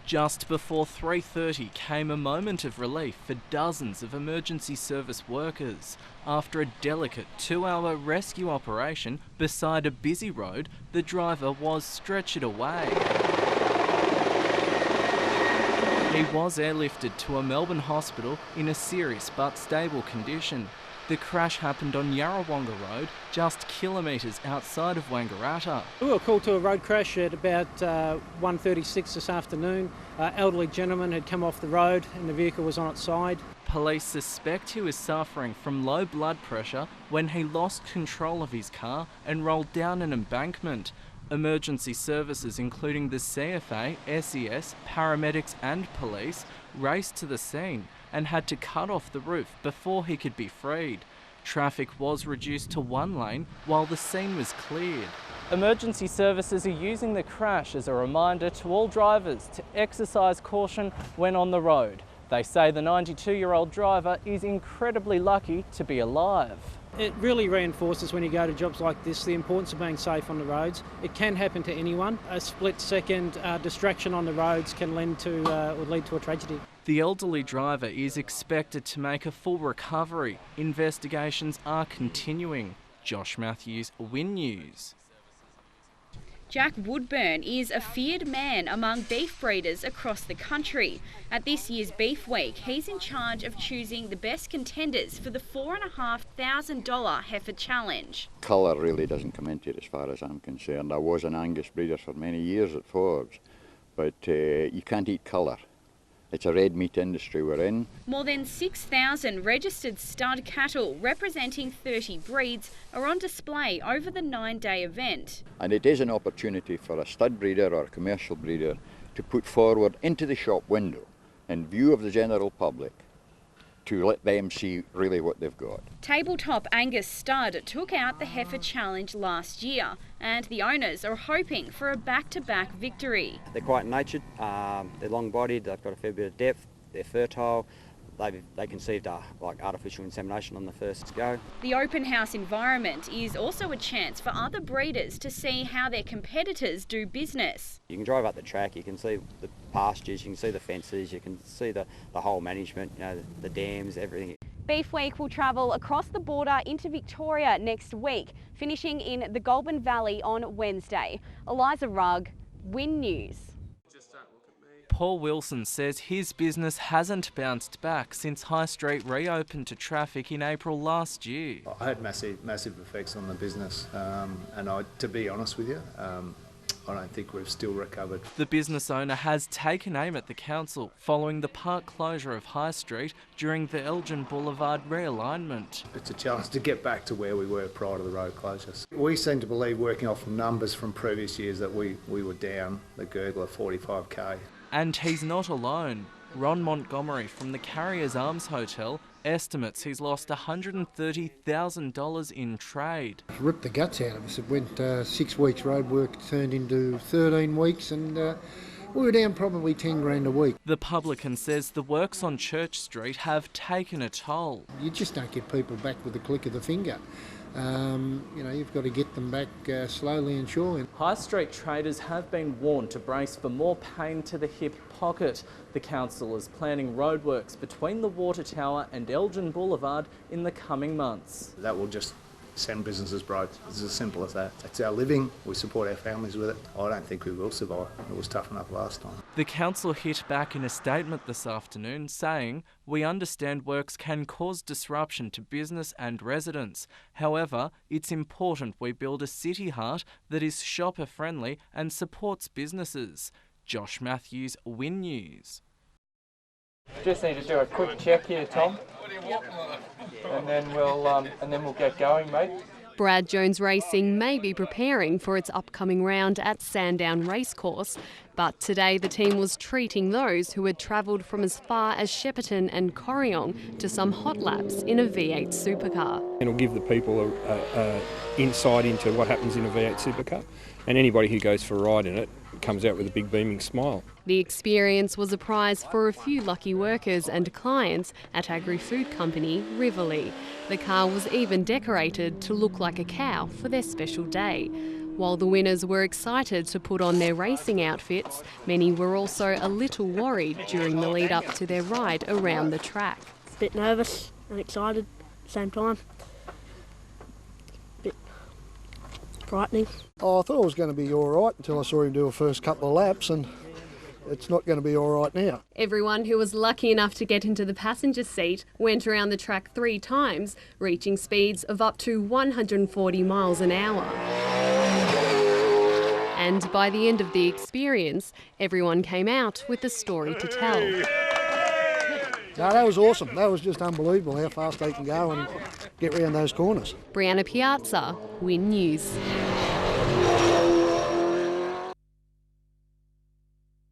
Just before 3:30 came a moment of relief for dozens of emergency service workers. After a delicate 2-hour rescue operation beside a busy road, the driver was stretchered away. He was airlifted to a Melbourne hospital in a serious but stable condition. The crash happened on Yarrawonga Road, just kilometres outside of Wangaratta. We were called to a road crash at about 1:36 this afternoon. Elderly gentleman had come off the road and the vehicle was on its side. Police suspect he was suffering from low blood pressure when he lost control of his car and rolled down an embankment. Emergency services, including the CFA, SES, paramedics and police, raced to the scene and had to cut off the roof before he could be freed. Traffic was reduced to one lane while the scene was cleared. Emergency services are using the crash as a reminder to all drivers to exercise caution when on the road. They say the 92-year-old driver is incredibly lucky to be alive. It really reinforces when you go to jobs like this the importance of being safe on the roads. It can happen to anyone. A split-second distraction on the roads can lead to a tragedy. The elderly driver is expected to make a full recovery. Investigations are continuing. Josh Matthews, Win News. Jack Woodburn is a feared man among beef breeders across the country. At this year's Beef Week, he's in charge of choosing the best contenders for the $4,500 heifer challenge. Colour really doesn't come into it as far as I'm concerned. I was an Angus breeder for many years at Forbes, but you can't eat colour. It's a red meat industry we're in. More than 6,000 registered stud cattle representing 30 breeds are on display over the 9-day event. And it is an opportunity for a stud breeder or a commercial breeder to put forward into the shop window in view of the general public to let them see really what they've got. Tabletop Angus Stud took out the heifer challenge last year and the owners are hoping for a back-to-back victory. They're quite natured, they're long-bodied, they've got a fair bit of depth, they're fertile. They conceived like artificial insemination on the first go. The open house environment is also a chance for other breeders to see how their competitors do business. You can drive up the track, you can see the pastures, you can see the fences, you can see the whole management, you know, the dams, everything. Beef Week will travel across the border into Victoria next week, finishing in the Goulburn Valley on Wednesday. Eliza Rugg, Win News. Paul Wilson says his business hasn't bounced back since High Street reopened to traffic in April last year. I had massive effects on the business, and to be honest with you, I don't think we've still recovered. The business owner has taken aim at the council following the part closure of High Street during the Elgin Boulevard realignment. It's a challenge to get back to where we were prior to the road closures. We seem to believe, working off numbers from previous years, that we were down the gurgler 45k. And he's not alone. Ron Montgomery from the Carriers Arms Hotel estimates he's lost $130,000 in trade. Ripped the guts out of us. It went 6 weeks road work turned into 13 weeks and we were down probably 10 grand a week. The publican says the works on Church Street have taken a toll. You just don't get people back with the click of the finger. You've got to get them back slowly and surely. High Street traders have been warned to brace for more pain to the hip pocket. The council is planning roadworks between the Water Tower and Elgin Boulevard in the coming months. That will just send businesses broke. It's as simple as that. It's our living. We support our families with it. I don't think we will survive. It was tough enough last time. The council hit back in a statement this afternoon saying, "We understand works can cause disruption to business and residents. However, it's important we build a city heart that is shopper friendly and supports businesses." Josh Matthews, Win News. Just need to do a quick check here, Tom. And then we'll get going, mate. Brad Jones Racing may be preparing for its upcoming round at Sandown Racecourse, but today the team was treating those who had travelled from as far as Shepparton and Corryong to some hot laps in a V8 supercar. It'll give the people a insight into what happens in a V8 supercar, and anybody who goes for a ride in it comes out with a big beaming smile. The experience was a prize for a few lucky workers and clients at agri-food company Riverlea. The car was even decorated to look like a cow for their special day. While the winners were excited to put on their racing outfits, many were also a little worried during the lead up to their ride around the track. A bit nervous and excited at the same time. A bit frightening. Oh, I thought it was going to be all right until I saw him do a first couple of laps, and it's not going to be all right now. Everyone who was lucky enough to get into the passenger seat went around the track 3 times, reaching speeds of up to 140 miles an hour. And by the end of the experience, everyone came out with a story to tell. No, that was awesome. That was just unbelievable how fast they can go and get round those corners. Brianna Piazza, Win News.